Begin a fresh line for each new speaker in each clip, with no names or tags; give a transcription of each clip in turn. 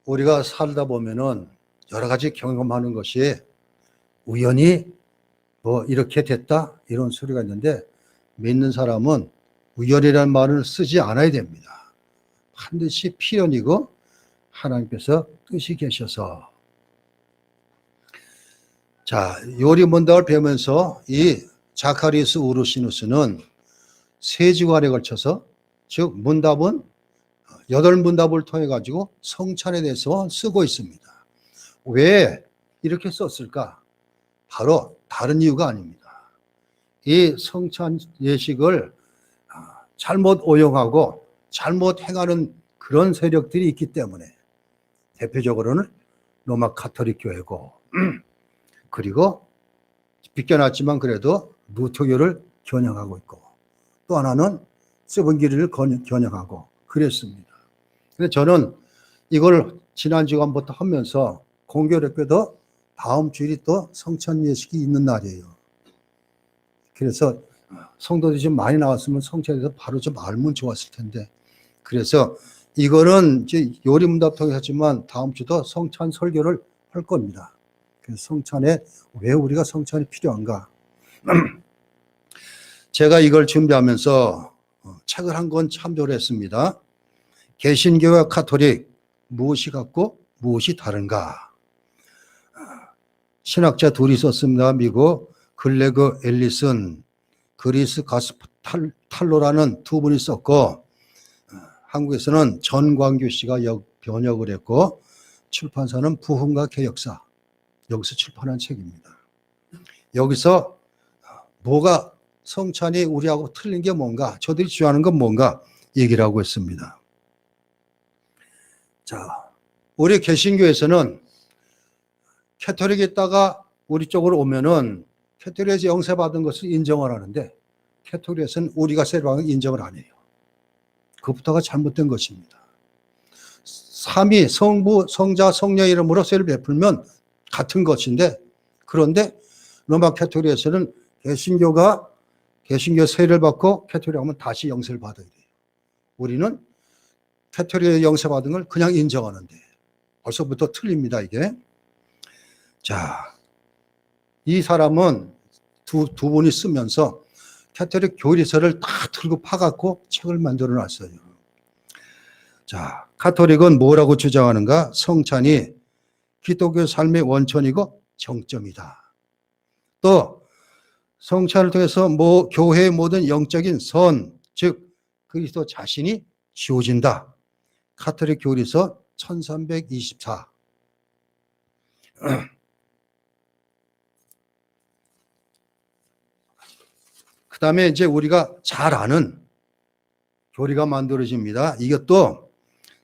우리가 살다 보면은 여러 가지 경험하는 것이 우연히 뭐 이렇게 됐다 이런 소리가 있는데, 믿는 사람은 우연이라는 말을 쓰지 않아야 됩니다. 반드시 필연이고 하나님께서 뜻이 계셔서. 자, 요리 문답을 배우면서 이 자카리우스 우르시누스는 세 주간에 걸쳐서, 즉 문답은 8문답을 통해 가지고 성찬에 대해서 쓰고 있습니다. 왜 이렇게 썼을까? 바로 다른 이유가 아닙니다. 이 성찬 예식을 잘못 오용하고 잘못 행하는 그런 세력들이 있기 때문에, 대표적으로는 로마 가톨릭 교회고, 그리고 비껴났지만 그래도 루터교를 겨냥하고 있고, 또 하나는 세븐기리를 겨냥하고 그랬습니다. 그래서 저는 이걸 지난 주간부터 하면서 공교롭게도 다음 주일이 또 성찬 예식이 있는 날이에요. 그래서 성도들이 좀 많이 나왔으면 성찬에서 바로 좀 알면 좋았을 텐데, 그래서 이거는 이제 요리문답 통해서 했지만 다음 주도 성찬 설교를 할 겁니다. 그래서 성찬에 왜 우리가 성찬이 필요한가? 제가 이걸 준비하면서 책을 한 권 참조를 했습니다. 개신교와 가톨릭, 무엇이 같고 무엇이 다른가? 신학자 둘이 썼습니다. 미국 글레그 앨리슨, 그리스 가스탈로라는 두 분이 썼고, 한국에서는 전광규 씨가 번역을 했고, 출판사는 부흥과 개혁사, 여기서 출판한 책입니다. 여기서 뭐가 성찬이 우리하고 틀린 게 뭔가, 저들이 주장하는 건 뭔가 얘기를 하고 있습니다. 자, 우리 개신교에서는 캐톨릭에 있다가 우리 쪽으로 오면은 캐톨릭에서 영세받은 것을 인정을 하는데, 캐톨릭에서는 우리가 세례받은 걸 인정을 안 해요. 그것부터가 잘못된 것입니다. 삼위 성부 성자 성령 이름으로 세례를 베풀면 같은 것인데, 그런데 로마 캐톨릭에서는 개신교 세례를 받고 캐톨릭 하면 다시 영세를 받아야 돼요. 우리는 캐톨릭에 영세받은 걸 그냥 인정하는데, 벌써부터 틀립니다, 이게. 자, 이 사람은 두 분이 쓰면서 캐톨릭 교리서를 다 들고 파갖고 책을 만들어 놨어요. 자, 가톨릭은 뭐라고 주장하는가? 성찬이 기독교 삶의 원천이고 정점이다. 또 성찬을 통해서 교회의 모든 영적인 선, 즉 그리스도 자신이 지워진다. 가톨릭 교리서 1324. 그 다음에 이제 우리가 잘 아는 교리가 만들어집니다. 이것도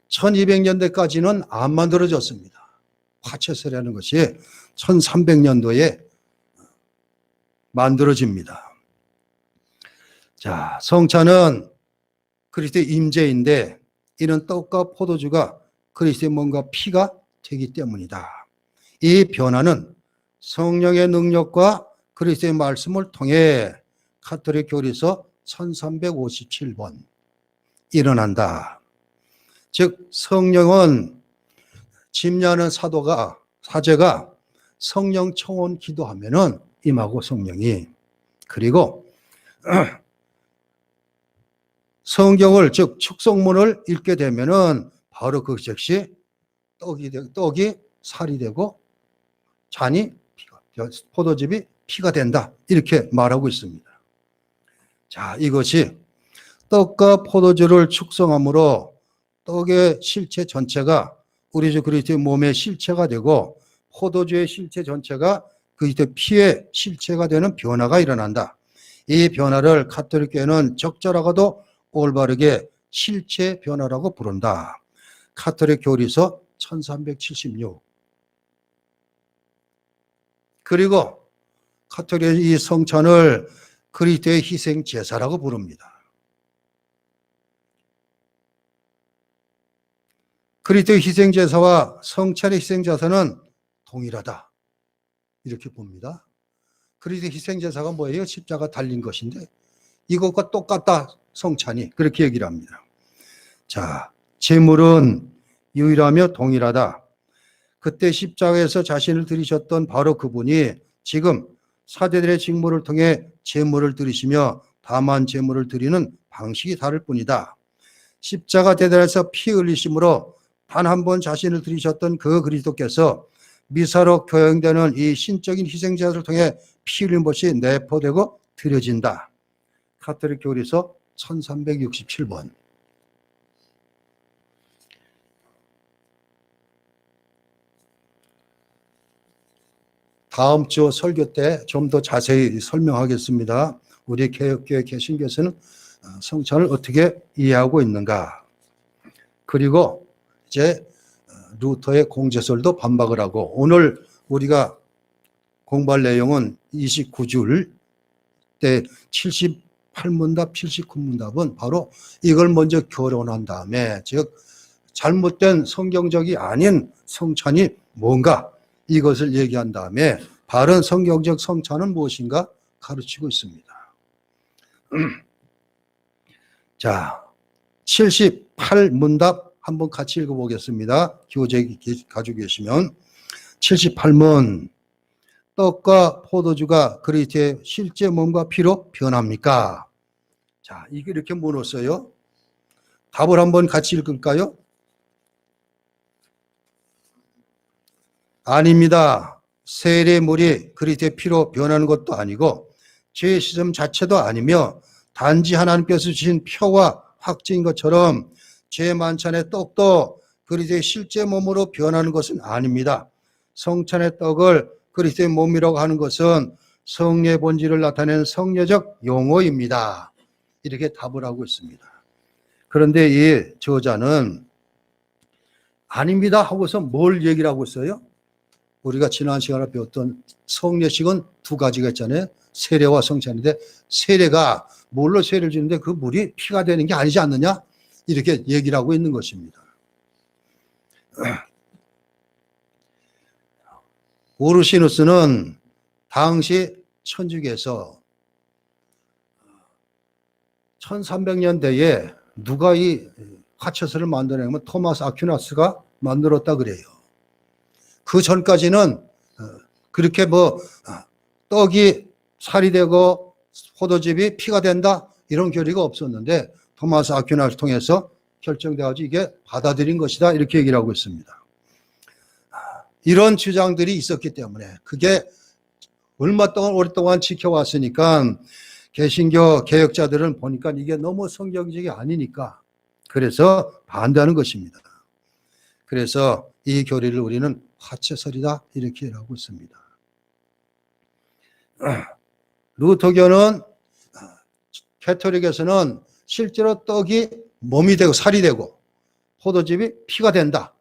1200년대까지는 안 만들어졌습니다. 화채세라는 것이 1300년도에 만들어집니다. 자, 성찬은 그리스도의 임재인데, 이는 떡과 포도주가 그리스도의 몸과 피가 되기 때문이다. 이 변화는 성령의 능력과 그리스도의 말씀을 통해 가톨릭 교리서 1357번 일어난다. 즉 성령은 집례하는 사제가 성령 청혼 기도하면은 임하고 성령이, 그리고 성경을 즉 축성문을 읽게 되면은 바로 그 즉시 떡이 살이 되고 잔이 포도즙이 피가 된다, 이렇게 말하고 있습니다. 자, 이것이 떡과 포도주를 축성함으로 떡의 실체 전체가 우리 주 그리스도의 몸의 실체가 되고, 포도주의 실체 전체가 그리스도의 피의 실체가 되는 변화가 일어난다. 이 변화를 가톨릭교회는 적절하고도 올바르게 실체 변화라고 부른다. 가톨릭 교리서 1376. 그리고 가톨릭 이 성찬을 그리스도의 희생 제사라고 부릅니다. 그리스도의 희생 제사와 성찬의 희생 제사는 동일하다, 이렇게 봅니다. 그리스도의 희생 제사가 뭐예요? 십자가 달린 것인데 이것과 똑같다, 성찬이. 그렇게 얘기를 합니다. 자, 제물은 유일하며 동일하다. 그때 십자가에서 자신을 들이셨던 바로 그분이 지금 사제들의 직무를 통해 제물을 드리시며 다만 제물을 드리는 방식이 다를 뿐이다. 십자가 대단에서 피 흘리심으로 단 한 번 자신을 드리셨던 그 그리스도께서 미사로 교행되는 이 신적인 희생자를 통해 피 흘린 것이 내포되고 드려진다. 가톨릭 교리서 1367번. 다음 주 설교 때 좀 더 자세히 설명하겠습니다. 우리 개혁교회 개신교에서는 성찬을 어떻게 이해하고 있는가. 그리고 이제 루터의 공제설도 반박을 하고, 오늘 우리가 공부할 내용은 29줄 때 78문답, 79문답은 바로 이걸 먼저 결혼한 다음에, 즉 잘못된 성경적이 아닌 성찬이 뭔가 이것을 얘기한 다음에 바른 성경적 성찬은 무엇인가 가르치고 있습니다. 자, 78문답 한번 같이 읽어보겠습니다. 교재 가지고 계시면 78문. 떡과 포도주가 그리스도의 실제 몸과 피로 변합니까? 자, 이게 이렇게 물었어요. 답을 한번 같이 읽을까요? 아닙니다. 세례물이 그리스도의 피로 변하는 것도 아니고 죄 씻음 자체도 아니며 단지 하나님께서 주신 표와 확증인 것처럼 죄 만찬의 떡도 그리스도의 실제 몸으로 변하는 것은 아닙니다. 성찬의 떡을 그리스도의 몸이라고 하는 것은 성례의 본질을 나타내는 성례적 용어입니다. 이렇게 답을 하고 있습니다. 그런데 이 저자는 아닙니다 하고서 뭘 얘기를 하고 있어요? 우리가 지난 시간에 배웠던 성례식은 두 가지가 있잖아요. 세례와 성찬인데, 세례가 뭘로 세례를 주는데 그 물이 피가 되는 게 아니지 않느냐? 이렇게 얘기를 하고 있는 것입니다. 우르시누스는 당시 천주교에서 1300년대에 누가 이 화채서를 만들어내면 토마스 아퀴나스가 만들었다 그래요. 그 전까지는 그렇게 떡이 살이 되고 포도즙이 피가 된다 이런 교리가 없었는데, 토마스 아퀴나스를 통해서 결정되어가지고 이게 받아들인 것이다 이렇게 얘기를 하고 있습니다. 이런 주장들이 있었기 때문에 그게 오랫동안 지켜왔으니까 개신교 개혁자들은 보니까 이게 너무 성경적이 아니니까 그래서 반대하는 것입니다. 그래서 이 교리를 우리는 화채설이다 이렇게 하고 있습니다. 루터교는, 가톨릭에서는 실제로 떡이 몸이 되고 살이 되고 포도즙이 피가 된다.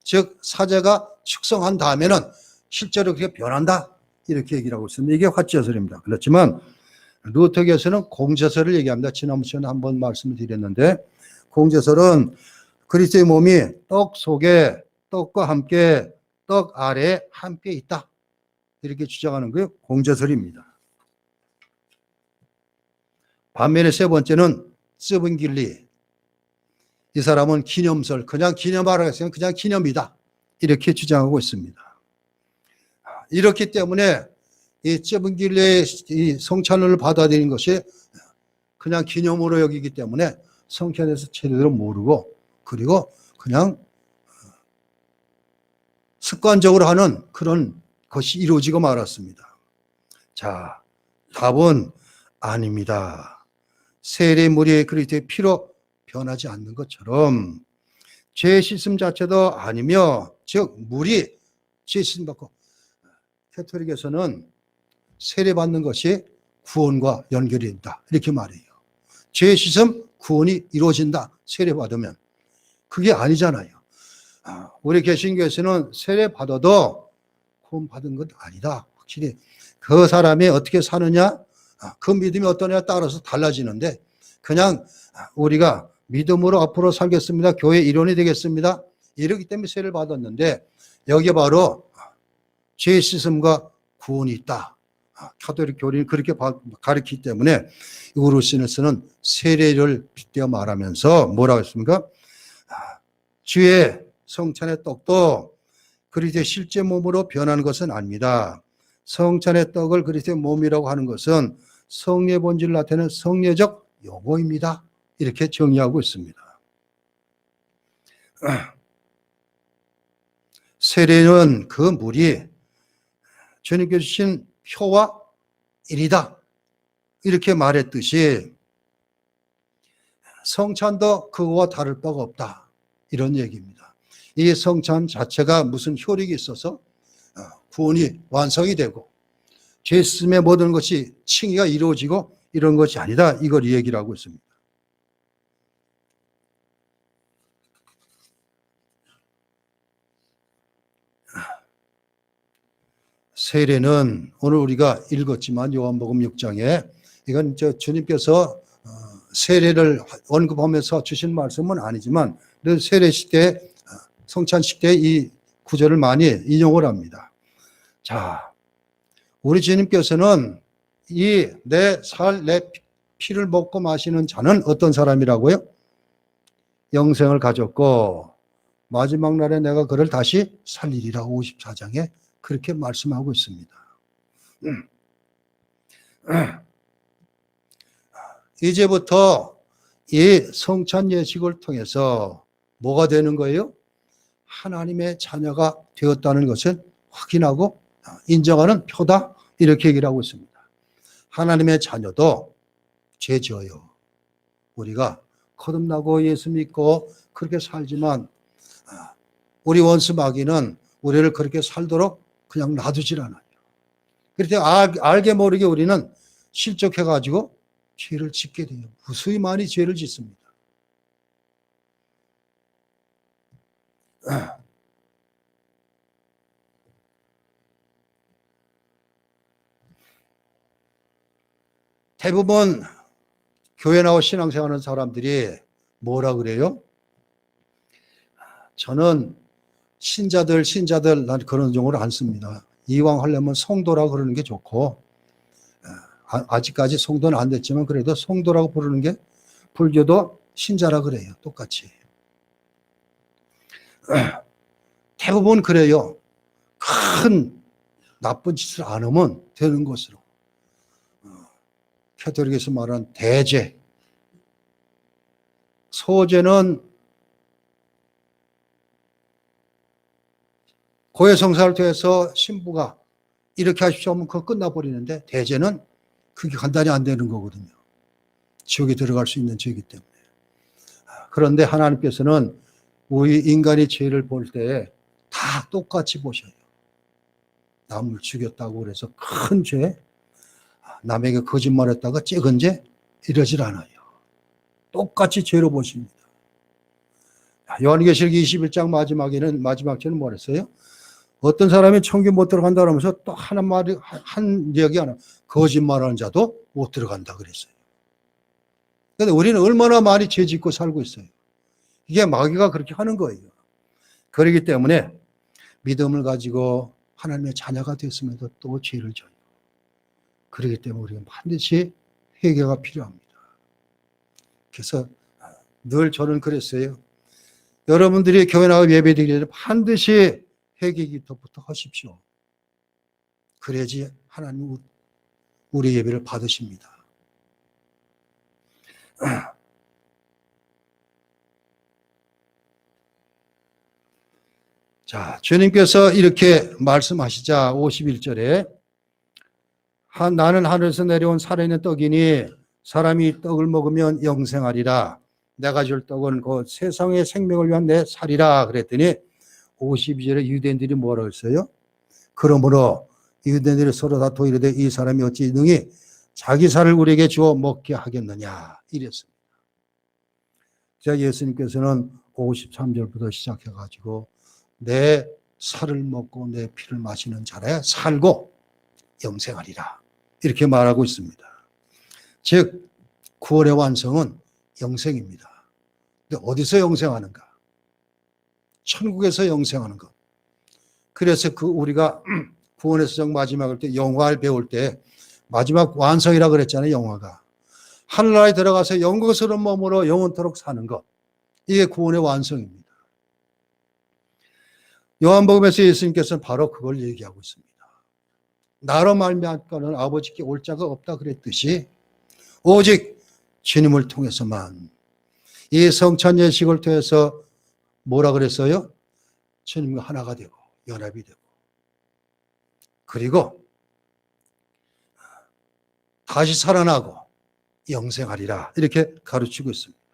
즉 사제가 축성한 다음에는 실제로 그렇게 변한다 이렇게 얘기를 하고 있습니다. 이게 화채설입니다. 그렇지만 루터교에서는 공제설을 얘기합니다. 지난번 시간에 한번 말씀을 드렸는데, 공제설은 그리스도의 몸이 떡 속에, 떡과 함께 떡 아래에 함께 있다 이렇게 주장하는 게 공제설입니다. 반면에 세 번째는 스븐길리. 이 사람은 기념설, 그냥 기념하라고 했으면 그냥 기념이다 이렇게 주장하고 있습니다. 이렇기 때문에 이 스븐길리의 이 성찬을 받아들인 것이 그냥 기념으로 여기기 때문에 성찬에서 제대로 모르고, 그리고 그냥 습관적으로 하는 그런 것이 이루어지고 말았습니다. 자, 답은 아닙니다. 세례물이 그리스도의 피로 변하지 않는 것처럼 죄 씻음 자체도 아니며, 즉 물이 죄 씻음 받고, 가톨릭에서는 세례 받는 것이 구원과 연결이 된다 이렇게 말해요. 죄 씻음 구원이 이루어진다 세례 받으면. 그게 아니잖아요. 우리 개신교에서는 세례 받아도 구원 받은 것 아니다. 확실히 그 사람이 어떻게 사느냐, 그 믿음이 어떠냐에 따라서 달라지는데, 그냥 우리가 믿음으로 앞으로 살겠습니다, 교회 일원이 되겠습니다 이러기 때문에 세례를 받았는데, 여기에 바로 죄 씻음과 구원이 있다. 가톨릭 교리는 그렇게 가르치기 때문에 우르시누스는 세례를 빗대어 말하면서 뭐라고 했습니까? 주의 성찬의 떡도 그리스도의 실제 몸으로 변한 것은 아닙니다. 성찬의 떡을 그리스도의 몸이라고 하는 것은 성례의 본질을 나타내는 성례적 용어입니다. 이렇게 정의하고 있습니다. 세례는 그 물이 주님께서 주신 표와 일이다. 이렇게 말했듯이 성찬도 그거와 다를 바가 없다. 이런 얘기입니다. 이 성찬 자체가 무슨 효력이 있어서 구원이 완성이 되고 죄 씻음의 모든 것이 칭의가 이루어지고 이런 것이 아니다. 이걸 얘기를 하고 있습니다. 세례는 오늘 우리가 읽었지만 요한복음 6장에 이건 주님께서 세례를 언급하면서 주신 말씀은 아니지만 세례식 때 성찬식 때 이 구절을 많이 인용을 합니다. 자, 우리 주님께서는 이 내 피를 먹고 마시는 자는 어떤 사람이라고요? 영생을 가졌고 마지막 날에 내가 그를 다시 살리리라 54장에 그렇게 말씀하고 있습니다. 이제부터 이 성찬 예식을 통해서 뭐가 되는 거예요? 하나님의 자녀가 되었다는 것을 확인하고 인정하는 표다. 이렇게 얘기를 하고 있습니다. 하나님의 자녀도 죄 지어요. 우리가 거듭나고 예수 믿고 그렇게 살지만 우리 원수 마귀는 우리를 그렇게 살도록 그냥 놔두질 않아요. 그렇게 알게 모르게 우리는 실족해가지고 죄를 짓게 돼요. 무수히 많이 죄를 짓습니다. 대부분 교회 나와 신앙생활하는 사람들이 뭐라 그래요? 저는 신자들 난 그런 용어를 안 씁니다. 이왕 하려면 성도라고 그러는 게 좋고 아직까지 성도는 안 됐지만 그래도 성도라고 부르는 게 불교도 신자라 그래요. 똑같이. 대부분 그래요. 큰 나쁜 짓을 안 하면 되는 것으로. 캐톨릭에서 말하는 대죄. 소죄는 고해성사를 통해서 신부가 이렇게 하십시오 하면 그거 끝나버리는데 대죄는 그게 간단히 안 되는 거거든요. 지옥에 들어갈 수 있는 죄이기 때문에. 그런데 하나님께서는 우리 인간이 죄를 볼 때 다 똑같이 보셔요. 남을 죽였다고 그래서 큰 죄, 남에게 거짓말했다가 작은 죄 이러질 않아요. 똑같이 죄로 보십니다. 요한계시록 21장 마지막 죄는 뭐랬어요? 어떤 사람이 천국 못 들어간다 그러면서 또 한 이야기 하나 거짓말하는 자도 못 들어간다 그랬어요. 그런데 우리는 얼마나 많이 죄 짓고 살고 있어요. 이게 마귀가 그렇게 하는 거예요. 그렇기 때문에 믿음을 가지고 하나님의 자녀가 됐음에도 또 죄를 져요. 그렇기 때문에 우리가 반드시 회개가 필요합니다. 그래서 늘 저는 그랬어요. 여러분들이 교회 나와 예배드리기 전에 반드시 회개 기도부터 하십시오. 그래야지 하나님 우리 예배를 받으십니다. 자, 주님께서 이렇게 말씀하시자 51절에 나는 하늘에서 내려온 살아있는 떡이니 사람이 떡을 먹으면 영생하리라. 내가 줄 떡은 그 세상의 생명을 위한 내 살이라 그랬더니 52절에 유대인들이 뭐라고 했어요? 그러므로 유대인들이 서로 다투어 이르되 이 사람이 어찌 능히 자기 살을 우리에게 주어 먹게 하겠느냐 이랬습니다. 자, 예수님께서는 53절부터 시작해가지고 내 살을 먹고 내 피를 마시는 자라야 살고 영생하리라 이렇게 말하고 있습니다. 즉 구원의 완성은 영생입니다. 근데 어디서 영생하는가? 천국에서 영생하는 것. 그래서 우리가 구원의 서정 마지막을 때 영화를 배울 때 마지막 완성이라고 그랬잖아요. 영화가. 하늘나라에 들어가서 영광스러운 몸으로 영원토록 사는 것. 이게 구원의 완성입니다. 요한복음에서 예수님께서는 바로 그걸 얘기하고 있습니다. 나로 말미암고는 아버지께 올 자가 없다 그랬듯이 오직 주님을 통해서만, 이 성찬 예식을 통해서 뭐라 그랬어요? 주님과 하나가 되고 연합이 되고 그리고 다시 살아나고 영생하리라, 이렇게 가르치고 있습니다.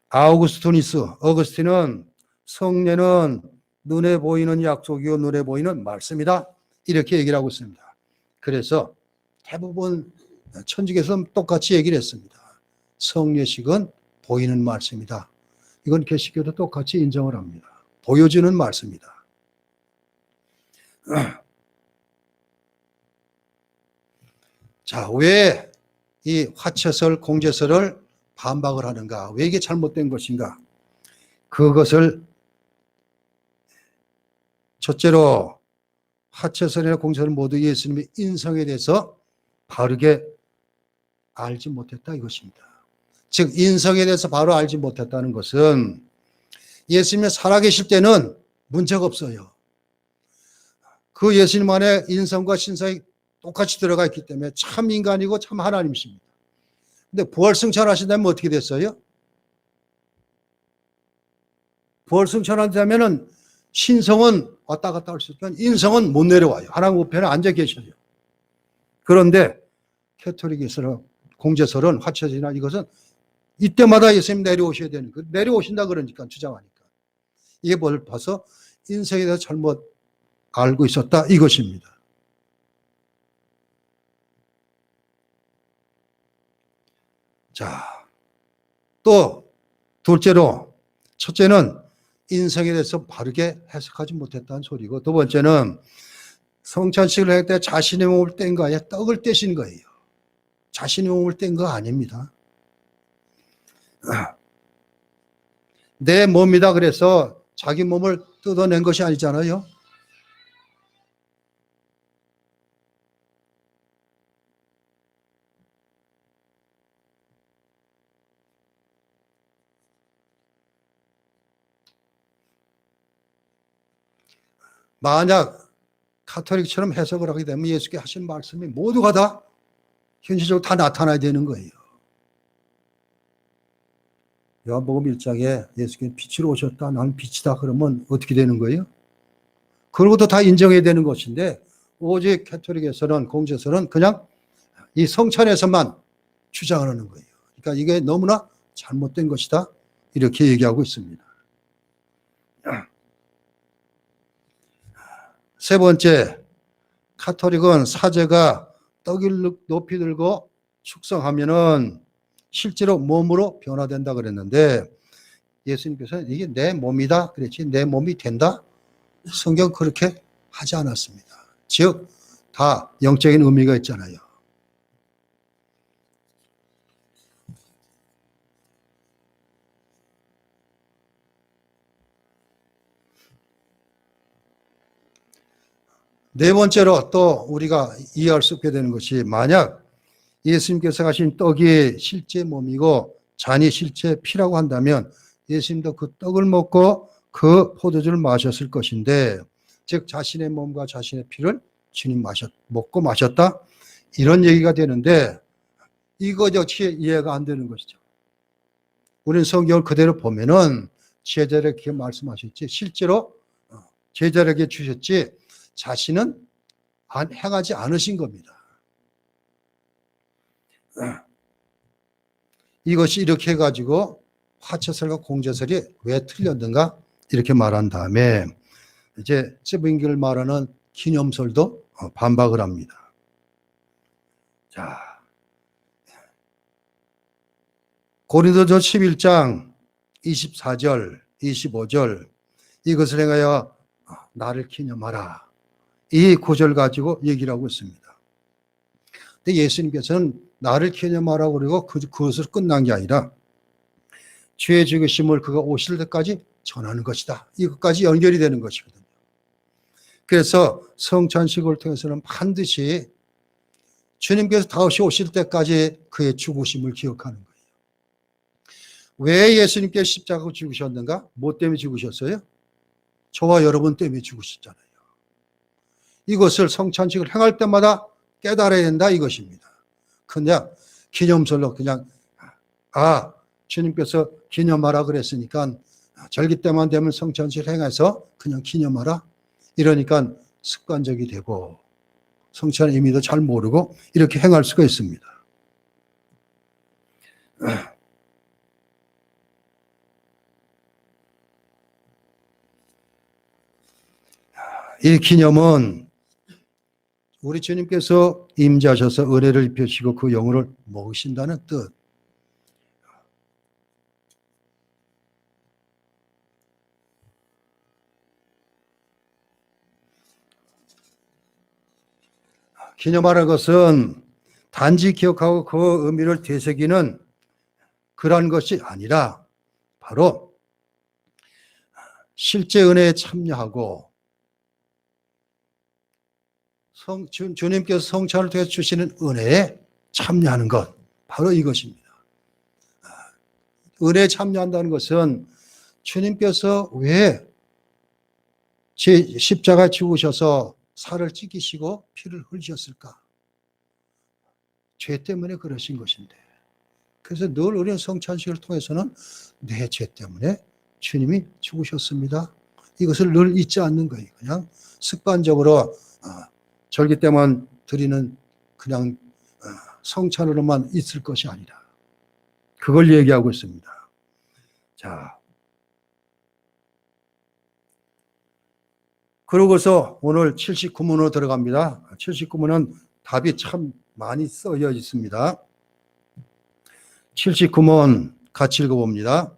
어거스틴은 성례는 눈에 보이는 약속이요 눈에 보이는 말씀이다, 이렇게 얘기를 하고 있습니다. 그래서 대부분 천주교에서는 똑같이 얘기를 했습니다. 성례식은 보이는 말씀이다. 이건 개신교도 똑같이 인정을 합니다. 보여주는 말씀이다. 자, 왜 이 화채설, 공제설을 반박을 하는가? 왜 이게 잘못된 것인가? 그것을 첫째로 화채설이나 공제설 모두 예수님의 인성에 대해서 바르게 알지 못했다 이것입니다. 즉 인성에 대해서 바로 알지 못했다는 것은 예수님이 살아계실 때는 문제가 없어요. 그 예수님 안에 인성과 신성이 똑같이 들어가 있기 때문에 참 인간이고 참 하나님이십니다. 근데 부활승천하신다면 어떻게 됐어요? 부활승천한다면 신성은 왔다 갔다 할 수 있지만 인성은 못 내려와요. 하나님 우편에 앉아 계셔요. 그런데 캐톨릭에서는 공제설은 화채설이나 이것은 이때마다 예수님 내려오셔야 되는 거예요. 내려오신다 그러니까 주장하니까. 이게 뭘 봐서 인성에 대해서 잘못 알고 있었다 이것입니다. 자, 또 둘째로, 첫째는 인성에 대해서 바르게 해석하지 못했다는 소리고, 두 번째는 성찬식을 할 때 자신의 몸을 뗀 거 아니야, 떡을 떼신 거예요. 자신의 몸을 뗀 거 아닙니다. 내 몸이다 그래서 자기 몸을 뜯어낸 것이 아니잖아요. 만약 카톨릭처럼 해석을 하게 되면 예수께 하신 말씀이 모두가 다 현실적으로 다 나타나야 되는 거예요. 요한복음 1장에 예수께서 빛으로 오셨다, 나는 빛이다 그러면 어떻게 되는 거예요? 그런 것도 다 인정해야 되는 것인데 오직 카톨릭에서는, 공제에서는 그냥 이 성찬에서만 주장을 하는 거예요. 그러니까 이게 너무나 잘못된 것이다 이렇게 얘기하고 있습니다. 세 번째, 카톨릭은 사제가 떡을 높이 들고 축성하면은 실제로 몸으로 변화된다 그랬는데 예수님께서는 이게 내 몸이다 그랬지 내 몸이 된다? 성경 그렇게 하지 않았습니다. 즉 다 영적인 의미가 있잖아요. 네 번째로 또 우리가 이해할 수 있게 되는 것이, 만약 예수님께서 가신 떡이 실제 몸이고 잔이 실제 피라고 한다면 예수님도 그 떡을 먹고 그 포도주를 마셨을 것인데, 즉 자신의 몸과 자신의 피를 주님 먹고 마셨다 이런 얘기가 되는데 이거 역시 이해가 안 되는 것이죠. 우리는 성경을 그대로 보면은 제자에게 말씀하셨지 실제로 제자에게 주셨지 자신은 행하지 않으신 겁니다. 이것이 이렇게 해가지고 화채설과 공제설이 왜 틀렸는가 이렇게 말한 다음에 이제 세븐기를 말하는 기념설도 반박을 합니다. 자, 고린도전 11장 24절 25절 이것을 행하여 나를 기념하라, 이 구절 가지고 얘기를 하고 있습니다. 근데 예수님께서는 나를 기념하라고 그러고 그것으로 끝난 게 아니라 죄의 죽으심을 그가 오실 때까지 전하는 것이다. 이것까지 연결이 되는 것이거든요. 그래서 성찬식을 통해서는 반드시 주님께서 다시 오실 때까지 그의 죽으심을 기억하는 거예요. 왜 예수님께 십자가를 죽으셨는가? 뭐 때문에 죽으셨어요? 저와 여러분 때문에 죽으셨잖아요. 이것을 성찬식을 행할 때마다 깨달아야 된다 이것입니다. 그냥 기념설로 그냥 주님께서 기념하라 그랬으니까 절기 때만 되면 성찬식을 행해서 그냥 기념하라 이러니까 습관적이 되고 성찬의 의미도 잘 모르고 이렇게 행할 수가 있습니다. 이 기념은 우리 주님께서 임재하셔서 은혜를 입혀주시고 그 영혼을 먹으신다는 뜻. 기념하는 것은 단지 기억하고 그 의미를 되새기는 그런 것이 아니라 바로 실제 은혜에 참여하고 주님께서 성찬을 통해 주시는 은혜에 참여하는 것, 바로 이것입니다. 은혜에 참여한다는 것은 주님께서 왜 십자가에 죽으셔서 살을 찢기시고 피를 흘리셨을까? 죄 때문에 그러신 것인데. 그래서 늘 우리는 성찬식을 통해서는 내 죄 때문에 주님이 죽으셨습니다. 이것을 늘 잊지 않는 거예요. 그냥 습관적으로 절기 때만 드리는 그냥 성찬으로만 있을 것이 아니라 그걸 얘기하고 있습니다. 자, 그러고서 오늘 79문으로 들어갑니다. 79문은 답이 참 많이 써져 있습니다. 79문 같이 읽어봅니다.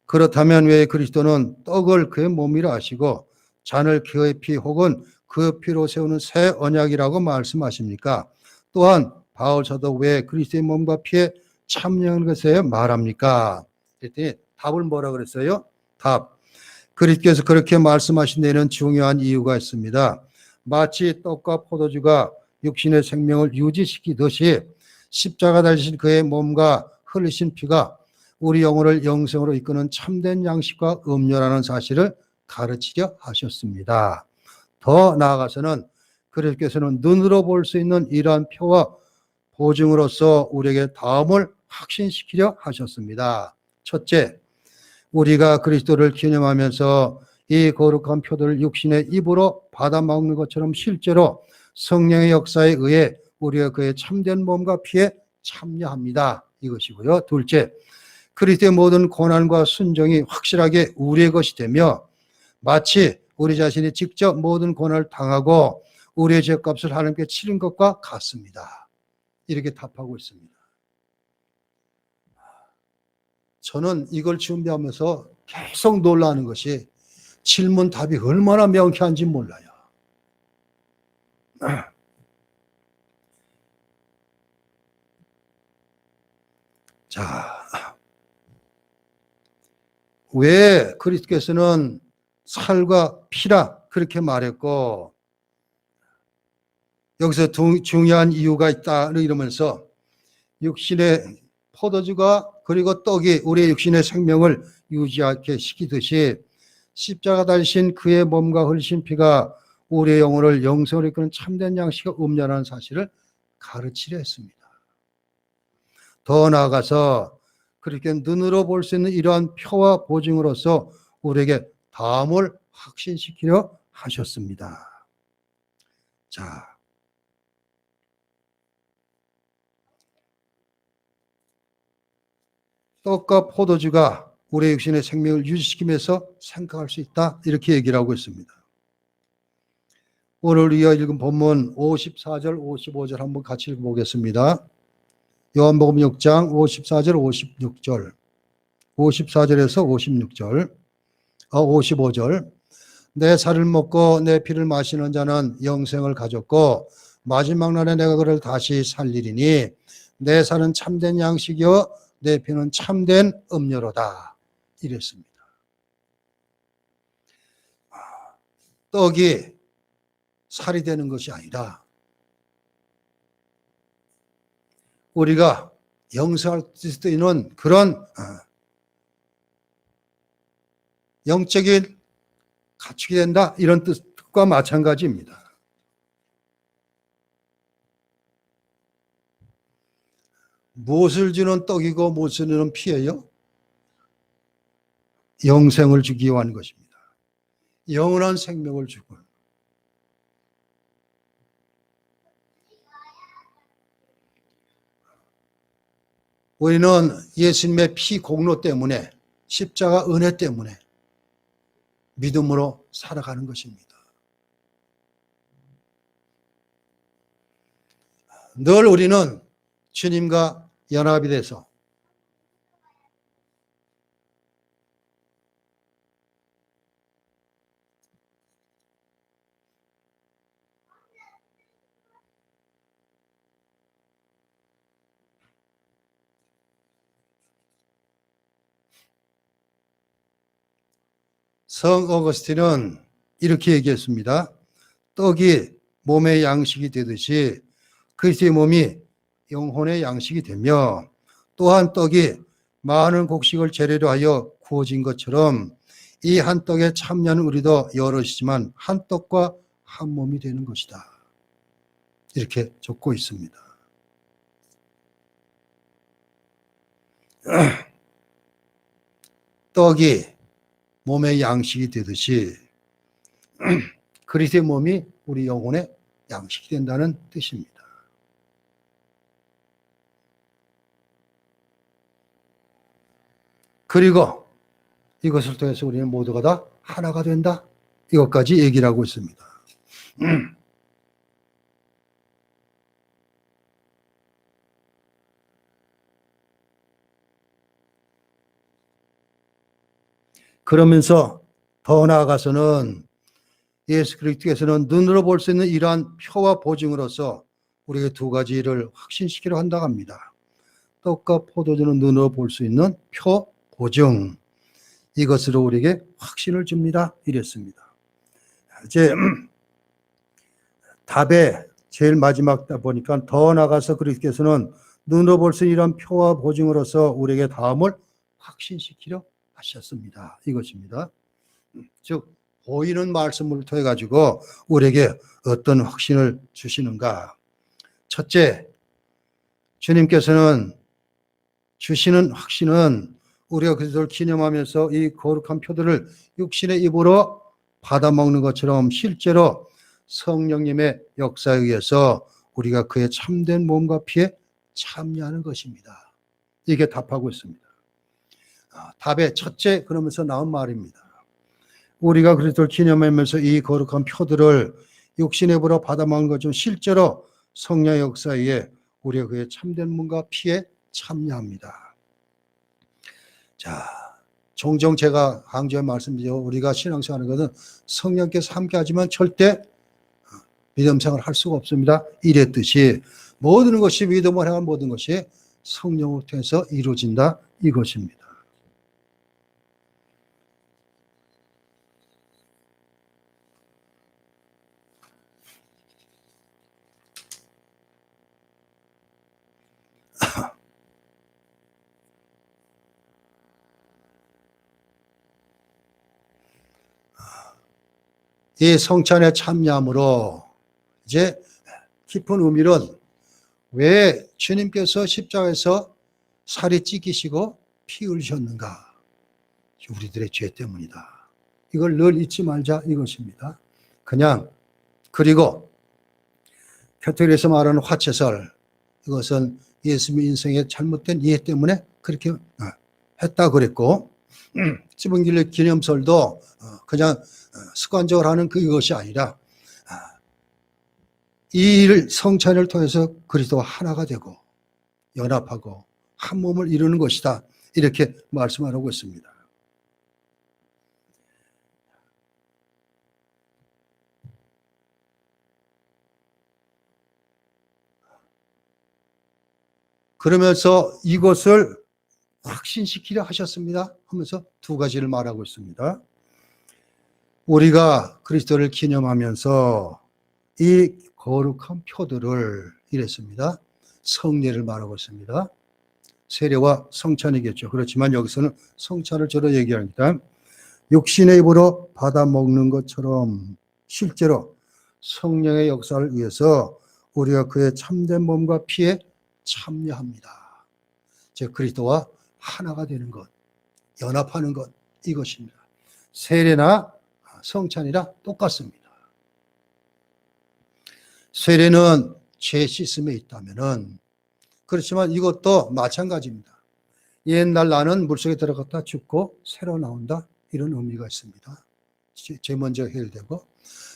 그렇다면 왜 그리스도는 떡을 그의 몸이라 하시고 잔을 그의 피 혹은 그 피로 세우는 새 언약이라고 말씀하십니까? 또한 바울 사도 왜 그리스도의 몸과 피에 참여하는 것에 말합니까? 그랬더니 답을 뭐라 그랬어요? 답. 그리스도께서 그렇게 말씀하신 데는 중요한 이유가 있습니다. 마치 떡과 포도주가 육신의 생명을 유지시키듯이 십자가 달리신 그의 몸과 흘리신 피가 우리 영혼을 영생으로 이끄는 참된 양식과 음료라는 사실을 가르치려 하셨습니다. 더 나아가서는 그리스도께서는 눈으로 볼 수 있는 이러한 표와 보증으로서 우리에게 다음을 확신시키려 하셨습니다. 첫째, 우리가 그리스도를 기념하면서 이 거룩한 표들을 육신의 입으로 받아먹는 것처럼 실제로 성령의 역사에 의해 우리가 그의 참된 몸과 피에 참여합니다. 이것이고요. 둘째, 그리스도의 모든 고난과 순종이 확실하게 우리의 것이 되며 마치 우리 자신이 직접 모든 고난을 당하고 우리의 죄값을 하나님께 치른 것과 같습니다. 이렇게 답하고 있습니다. 저는 이걸 준비하면서 계속 놀라는 것이 질문 답이 얼마나 명쾌한지 몰라요. 자, 왜 그리스도께서는 살과 피라 그렇게 말했고 여기서 중요한 이유가 있다 이러면서 육신의 포도주가 그리고 떡이 우리의 육신의 생명을 유지하게 시키듯이 십자가 달리신 그의 몸과 흘리신 피가 우리의 영혼을 영생으로 이끄는 참된 양식과 음료라는 사실을 가르치려 했습니다. 더 나아가서 그렇게 눈으로 볼 수 있는 이러한 표와 보증으로서 우리에게 다음을 확신시키려 하셨습니다. 자, 떡과 포도주가 우리의 육신의 생명을 유지시키면서 생각할 수 있다. 이렇게 얘기를 하고 있습니다. 오늘 이어 읽은 본문 54절, 55절 한번 같이 읽어보겠습니다. 요한복음 6장 54절, 56절, 54절에서 56절, 55절. 내 살을 먹고 내 피를 마시는 자는 영생을 가졌고 마지막 날에 내가 그를 다시 살리리니 내 살은 참된 양식이요 내 피는 참된 음료로다. 이랬습니다. 떡이 살이 되는 것이 아니라 우리가 영생할 수 있는 그런 영적인 갖추게 된다, 이런 뜻과 마찬가지입니다. 무엇을 주는 떡이고 무엇을 주는 피예요? 영생을 주기 위한 것입니다. 영원한 생명을 주고. 우리는 예수님의 피 공로 때문에, 십자가 은혜 때문에 믿음으로 살아가는 것입니다. 늘 우리는 주님과 연합이 돼서 성 어거스틴은 이렇게 얘기했습니다. 떡이 몸의 양식이 되듯이 그리스도의 몸이 영혼의 양식이 되며, 또한 떡이 많은 곡식을 재료로 하여 구워진 것처럼 이 한 떡에 참여하는 우리도 여럿이지만 한 떡과 한 몸이 되는 것이다. 이렇게 적고 있습니다. 떡이 몸의 양식이 되듯이 그리스도의 몸이 우리 영혼의 양식이 된다는 뜻입니다. 그리고 이것을 통해서 우리는 모두가 다 하나가 된다, 이것까지 얘기를 하고 있습니다. 그러면서 더 나아가서는 예수 그리스도께서는 눈으로 볼 수 있는 이러한 표와 보증으로서 우리에게 두 가지를 확신시키려 한다고 합니다. 떡과 포도주는 눈으로 볼 수 있는 표, 보증, 이것으로 우리에게 확신을 줍니다, 이랬습니다. 이제 답의 제일 마지막 보니까 더 나아가서 그리스도께서는 눈으로 볼 수 있는 이런 표와 보증으로서 우리에게 다음을 확신시키려 하셨습니다, 이것입니다. 즉 보이는 말씀을 통해 가지고 우리에게 어떤 확신을 주시는가. 첫째, 주님께서는 주시는 확신은 우리가 그리스도를 기념하면서 이 거룩한 표들을 육신의 입으로 받아먹는 것처럼 실제로 성령님의 역사에 의해서 우리가 그의 참된 몸과 피에 참여하는 것입니다. 이게 답하고 있습니다. 답의 첫째, 그러면서 나온 말입니다. 우리가 그리스도를 기념하면서 이 거룩한 표들을 육신의 입으로 받아먹는 것처럼 실제로 성령의 역사에 의해 우리가 그의 참된 몸과 피에 참여합니다. 자, 종종 제가 강조해 말씀드리죠. 우리가 신앙생활하는 것은 성령께서 함께 하지만 절대 믿음생활을 할 수가 없습니다, 이랬듯이 모든 것이 믿음을 향한 모든 것이 성령을 통해서 이루어진다, 이것입니다. 이 성찬에 참여함으로 이제 깊은 의미는 왜 주님께서 십자가에서 살이 찢기시고 피 흘리셨는가? 우리들의 죄 때문이다. 이걸 늘 잊지 말자, 이것입니다. 그냥, 그리고 교토일에서 말하는 화채설, 이것은 예수님의 인생의 잘못된 이해 때문에 그렇게 했다 그랬고, 시분길의 기념설도 그냥 습관적으로 하는 그것이 아니라 이 일 성찬을 통해서 그리스도와 하나가 되고 연합하고 한 몸을 이루는 것이다, 이렇게 말씀하고 있습니다. 그러면서 이것을 확신시키려 하셨습니다 하면서 두 가지를 말하고 있습니다. 우리가 그리스도를 기념하면서 이 거룩한 표들을, 이랬습니다, 성례를 말하고 있습니다. 세례와 성찬이겠죠. 그렇지만 여기서는 성찬을 주로 얘기합니다. 육신의 입으로 받아먹는 것처럼 실제로 성령의 역사를 위해서 우리가 그의 참된 몸과 피에 참여합니다. 즉 그리스도와 하나가 되는 것, 연합하는 것, 이것입니다. 세례나 성찬이라 똑같습니다. 세례는 죄 씻음에 있다면은, 그렇지만 이것도 마찬가지입니다. 옛날 나는 물속에 들어갔다 죽고 새로 나온다, 이런 의미가 있습니다. 제일 먼저 해결되고,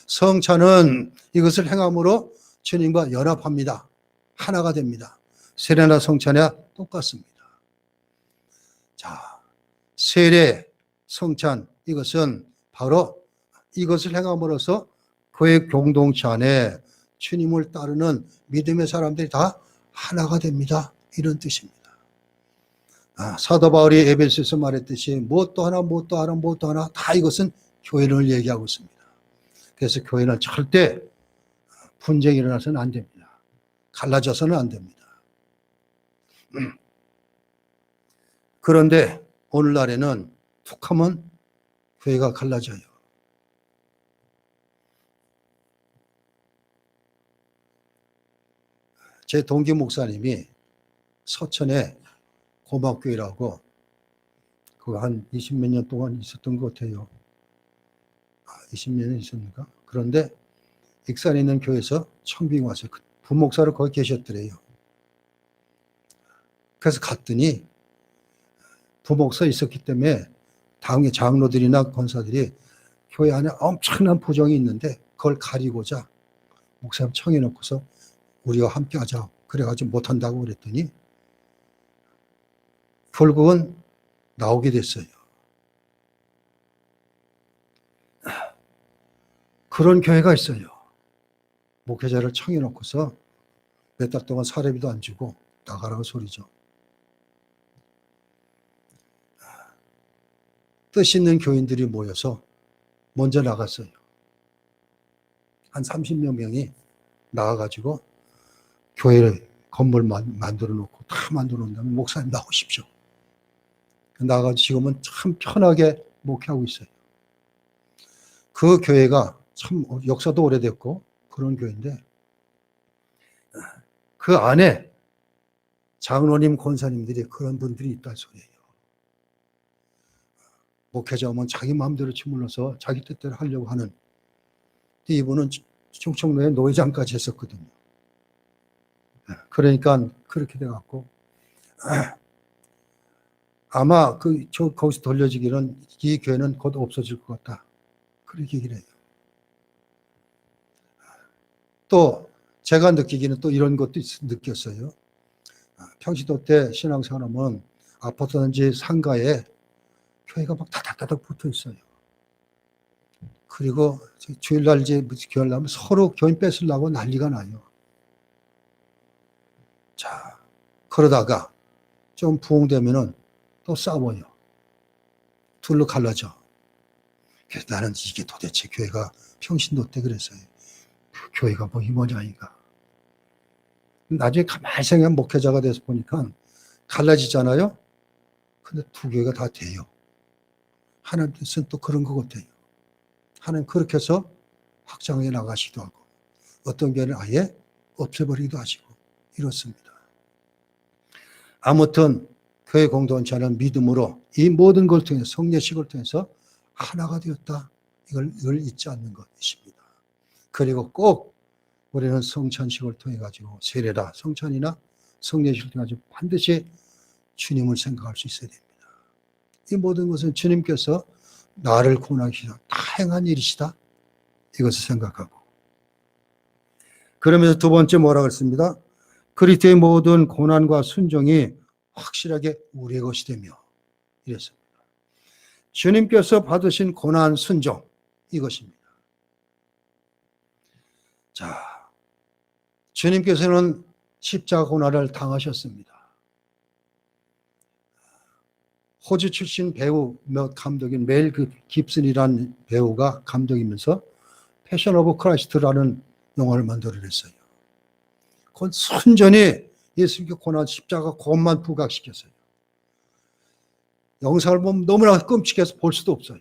성찬은 이것을 행함으로 주님과 연합합니다. 하나가 됩니다. 세례나 성찬이나 똑같습니다. 자, 세례, 성찬, 이것은 바로 이것을 행함으로써 그의 공동체 안에 주님을 따르는 믿음의 사람들이 다 하나가 됩니다. 이런 뜻입니다. 사도 바울이 에베소에서 말했듯이 무엇도 하나 다 이것은 교회를 얘기하고 있습니다. 그래서 교회는 절대 분쟁이 일어나서는 안 됩니다. 갈라져서는 안 됩니다. 그런데 오늘날에는 툭하면 교회가 갈라져요. 제 동기 목사님이 서천에 고막교회라고 그거 한 20몇 년 동안 있었던 것 같아요. 20몇 년 있었는가? 그런데 익산에 있는 교회에서 청빙이 왔어요. 부목사로 거기 계셨더래요. 그래서 갔더니 부목사 있었기 때문에 당의 장로들이나 권사들이 교회 안에 엄청난 부정이 있는데 그걸 가리고자 목사님 청해놓고서 우리와 함께 하자. 그래가지고 못한다고 그랬더니 결국은 나오게 됐어요. 그런 교회가 있어요. 목회자를 청해놓고서 몇 달 동안 사례비도 안 주고 나가라고 소리죠. 뜻 있는 교인들이 모여서 먼저 나갔어요. 한 30여 명이 나가가지고 교회를 건물 만들어 놓고 다 만들어 놓은 다음에 목사님 나오십시오. 나가서 지금은 참 편하게 목회하고 있어요. 그 교회가 참 역사도 오래됐고 그런 교회인데 그 안에 장로님, 권사님들이 그런 분들이 있다는 소리예요. 목회자 오면 자기 마음대로 주물러서 자기 뜻대로 하려고 하는. 이분은 충청도에 노회장까지 했었거든요. 그러니까 그렇게 돼갖고 아마 거기서 돌려지기는 이 교회는 곧 없어질 것 같다. 그렇게 얘기를 해요. 또 제가 느끼기는 또 이런 것도 느꼈어요. 평시도 때 신앙생활하면 아파트든지 상가에 교회가 막 다닥다닥 붙어 있어요. 그리고 주일날 교회를 나면 서로 교인 뺏으려고 난리가 나요. 자, 그러다가 좀 부흥되면은 또 싸워요. 둘로 갈라져. 그래서 나는 이게 도대체 교회가 평신도 때 그랬어요. 그 교회가 뭐 이 모양인가. 나중에 가만히 생각하면 목회자가 돼서 보니까 갈라지잖아요. 근데 두 교회가 다 돼요. 하나님 뜻은 또 그런 것 같아요. 하나님 그렇게 해서 확장해 나가시기도 하고 어떤 교회는 아예 없애버리기도 하시고 이렇습니다. 아무튼 교회 공동체는 믿음으로 이 모든 걸 통해서 성례식을 통해서 하나가 되었다. 이걸 잊지 않는 것입니다. 그리고 꼭 우리는 성찬식을 통해 가지고 세례나 성찬이나 성례식을 통해 가지고 반드시 주님을 생각할 수 있어야 됩니다. 이 모든 것은 주님께서 나를 구원하기 위해서 다 행한 일이시다. 이것을 생각하고. 그러면서 두 번째 뭐라고 했습니다? 그리스도의 모든 고난과 순종이 확실하게 우리의 것이 되며 이랬습니다. 주님께서 받으신 고난 순종 이것입니다. 자, 주님께서는 십자가 고난을 당하셨습니다. 호주 출신 배우 감독인 멜 깁슨이라는 배우가 감독이면서 패션 오브 크라이스트라는 영화를 만들어냈어요. 그건 순전히 예수님께 고난 십자가 그것만 부각시켰어요. 영상을 보면 너무나 끔찍해서 볼 수도 없어요.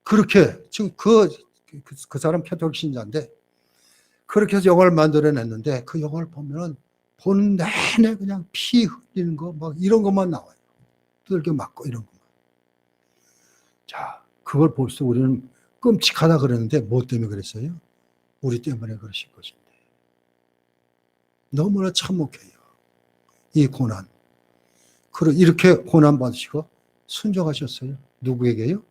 그렇게 지금 그 사람 캐톨릭 신자인데 그렇게 해서 영화를 만들어냈는데 그 영화를 보면은 보는 내내 그냥 피 흘리는 거 막 이런 것만 나와요. 두들겨 맞고 이런 것만. 자, 그걸 볼수록 우리는 끔찍하다 그러는데 뭐 때문에 그랬어요? 우리 때문에 그러신 것인데. 너무나 참혹해요. 이 고난. 이렇게 고난 받으시고 순종하셨어요. 누구에게요?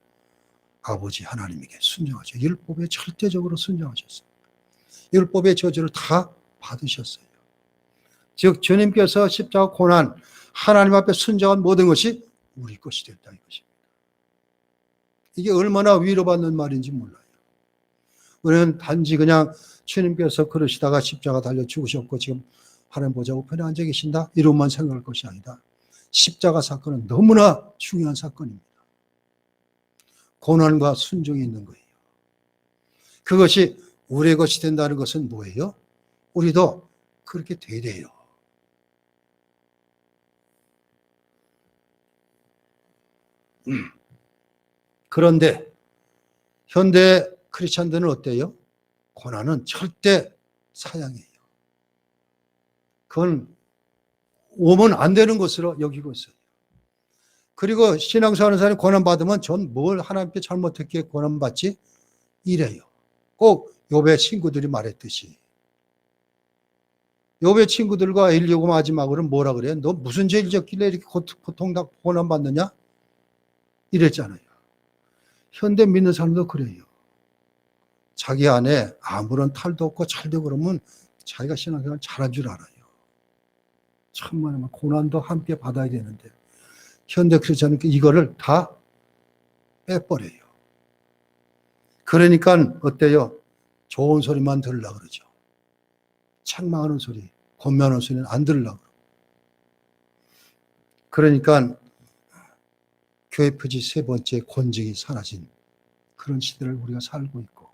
아버지 하나님에게 순종하셨어요. 율법에 절대적으로 순종하셨어요. 율법의 저주를 다 받으셨어요. 즉 주님께서 십자가 고난, 하나님 앞에 순종한 모든 것이 우리 것이 됐다 이것입니다. 이게 얼마나 위로받는 말인지 몰라요. 우리는 단지 그냥 주님께서 그러시다가 십자가 달려 죽으셨고 지금 하나님 보좌 우편에 앉아 계신다 이런만 생각할 것이 아니다. 십자가 사건은 너무나 중요한 사건입니다. 고난과 순종이 있는 거예요. 그것이 우리의 것이 된다는 것은 뭐예요? 우리도 그렇게 되래요. 그런데 현대 크리스찬들은 어때요? 고난은 절대 사양이에요. 그건 오면 안 되는 것으로 여기고 있어요. 그리고 신앙생활하는 사람이 고난받으면 전 뭘 하나님께 잘못했기에 고난받지? 이래요. 꼭 욥의 친구들이 말했듯이. 욥의 친구들과 엘리야가 마지막으로는 뭐라 그래요? 너 무슨 죄를 졌길래 이렇게 고난받느냐? 이랬잖아요. 현대 믿는 사람도 그래요. 자기 안에 아무런 탈도 없고 잘되고 그러면 자기가 신앙생활 잘한 줄 알아요. 천만에만 고난도 함께 받아야 되는데 현대 크리스찬은 이거를 다 빼버려요. 그러니까 어때요? 좋은 소리만 들으려고 그러죠. 책망하는 소리, 권면하는 소리는 안 들으려고 그러니까 교회 표지 세 번째 권직이 사라진 그런 시대를 우리가 살고 있고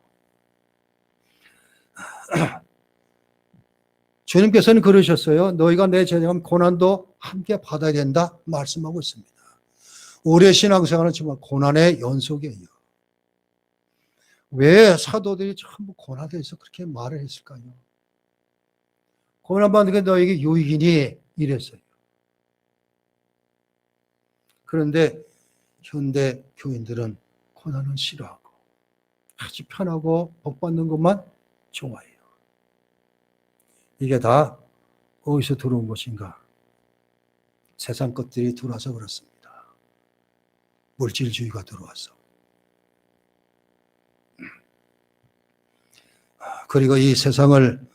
주님께서는 그러셨어요. 너희가 내 제자면 고난도 함께 받아야 된다 말씀하고 있습니다. 우리의 신앙생활은 정말 고난의 연속이에요. 왜 사도들이 전부 고난에 대해서 그렇게 말을 했을까요? 고난받는 게 너에게 유익이니 이랬어요. 그런데 현대 교인들은 고난은 싫어하고 아주 편하고 복받는 것만 좋아해요. 이게 다 어디서 들어온 것인가? 세상 것들이 들어와서 그렇습니다. 물질주의가 들어와서. 그리고 이 세상을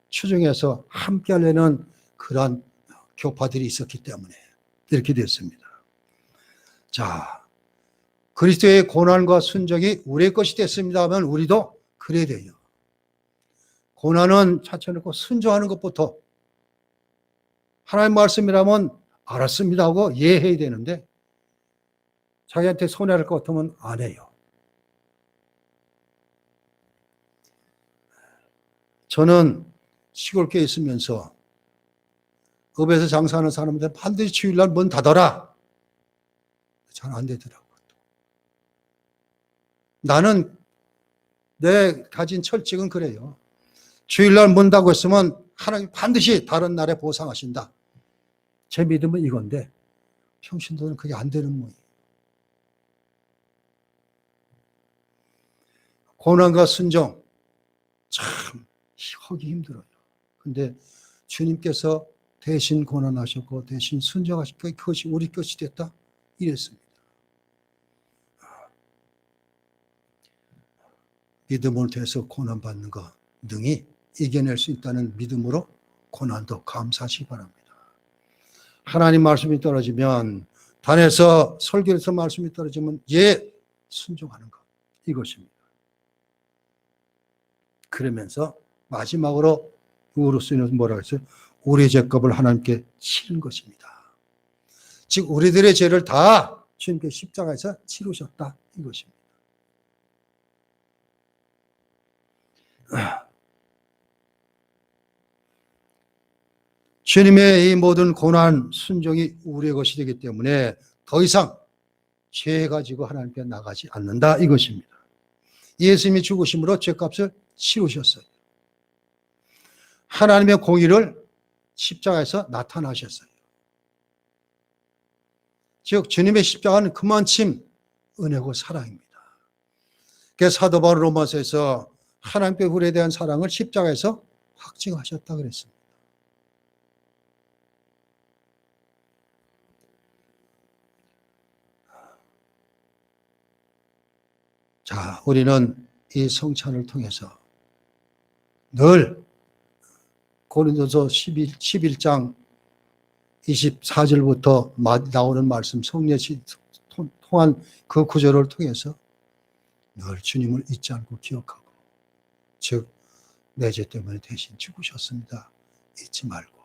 추종해서 함께 하려는 그러한 교파들이 있었기 때문에 이렇게 됐습니다. 자, 그리스도의 고난과 순종이 우리의 것이 됐습니다 하면 우리도 그래야 돼요. 고난은 차쳐놓고 순종하는 것부터 하나님 말씀이라면 알았습니다 하고 이해해야 되는데 자기한테 손해할 것 같으면 안 해요. 저는 시골교에 있으면서 읍에서 장사하는 사람들 반드시 주일날 문 닫아라. 잘 안 되더라고요. 나는 내 가진 철칙은 그래요. 주일날 문 닫고 있으면 하나님 반드시 다른 날에 보상하신다. 제 믿음은 이건데 평신도는 그게 안 되는 모양이에요. 고난과 순종 참 하기 힘들어요. 근데 주님께서 대신 고난하셨고 대신 순종하셨고 그것이 우리 것이 됐다 이랬습니다. 믿음을 통해서 고난받는 것 등이 이겨낼 수 있다는 믿음으로 고난도 감사하시기 바랍니다. 하나님 말씀이 떨어지면 단에서 설교에서 말씀이 떨어지면 순종하는 것 이것입니다. 그러면서 마지막으로 우르스는 뭐라고 했어요? 우리 죄값을 하나님께 치른 것입니다. 즉 우리들의 죄를 다 주님께 십자가에서 치르셨다 이것입니다. 주님의 이 모든 고난, 순종이 우리의 것이 되기 때문에 더 이상 죄 가지고 하나님께 나가지 않는다 이것입니다. 예수님이 죽으심으로 죄값을 치르셨어요. 하나님의 공의를 십자가에서 나타나셨어요. 즉 주님의 십자가는 그만큼 은혜고 사랑입니다. 그래서 사도 바울 로마서에서 하나님께 우리에 대한 사랑을 십자가에서 확증하셨다 그랬습니다. 자, 우리는 이 성찬을 통해서 늘 고린도서 11장 24절부터 나오는 말씀, 성례시 통한 그 구절을 통해서 늘 주님을 잊지 않고 기억하고, 즉 내 죄 때문에 대신 죽으셨습니다. 잊지 말고,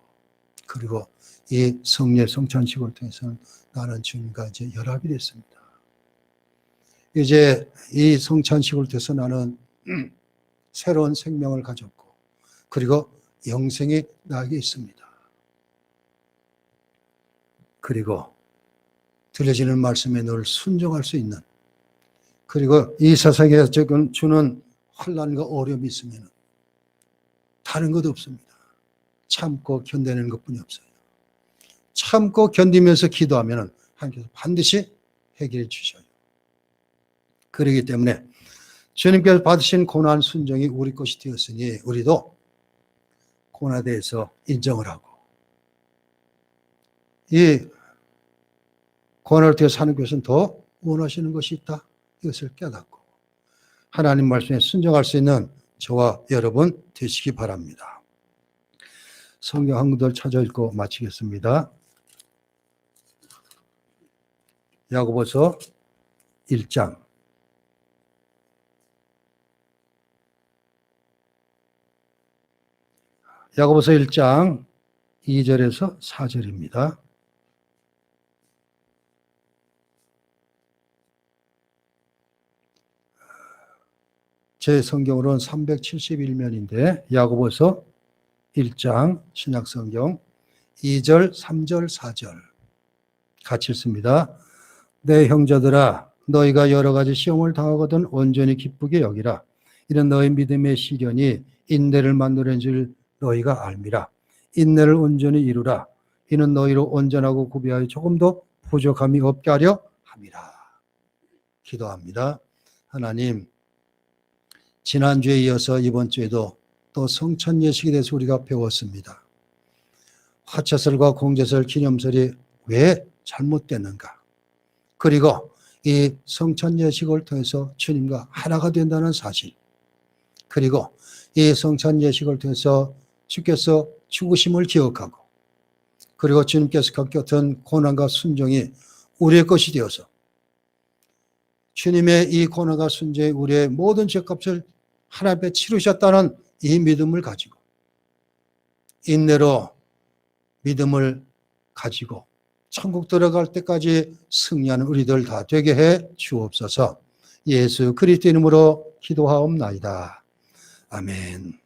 그리고 이 성례 성찬식을 통해서는 나는 주님과 이제 연합이 됐습니다. 이제 이 성찬식을 통해서 나는 새로운 생명을 가졌고, 그리고 영생이 나에게 있습니다. 그리고 들려지는 말씀에 늘 순종할 수 있는, 그리고 이 세상에 주는 환난과 어려움이 있으면 다른 것 없습니다. 참고 견뎌내는 것뿐이 없어요. 참고 견디면서 기도하면 하나님께서 반드시 해결해 주셔요. 그렇기 때문에 주님께서 받으신 고난 순종이 우리 것이 되었으니 우리도 고난에 대해서 인정을 하고, 이 고난을 통해서 하나님께서는 더 원하시는 것이 있다, 이것을 깨닫고 하나님 말씀에 순종할 수 있는 저와 여러분 되시기 바랍니다. 성경 한 구절 찾아 읽고 마치겠습니다. 야고보서 1장 야고보서 1장 2절에서 4절입니다. 제 성경으로는 371면인데 야고보서 1장 신약성경 2절, 3절, 4절 같이 읽습니다. 내 형제들아, 너희가 여러 가지 시험을 당하거든 온전히 기쁘게 여기라. 이는 너희 믿음의 시련이 인내를 만드는 줄 너희가 알미라. 인내를 온전히 이루라. 이는 너희로 온전하고 구비하여 조금도 부족함이 없게 하려 함이라. 기도합니다. 하나님, 지난주에 이어서 이번 주에도 또 성찬 예식에 대해서 우리가 배웠습니다. 화채설과 공제설, 기념설이 왜 잘못됐는가? 그리고 이 성찬 예식을 통해서 주님과 하나가 된다는 사실, 그리고 이 성찬 예식을 통해서 주께서 죽으심을 기억하고, 그리고 주님께서 겪었던 고난과 순종이 우리의 것이 되어서 주님의 이 고난과 순종이 우리의 모든 죄값을 하나님 앞에 치르셨다는 이 믿음을 가지고 인내로 믿음을 가지고 천국 들어갈 때까지 승리하는 우리들 다 되게 해 주옵소서. 예수 그리스도 이름으로 기도하옵나이다. 아멘.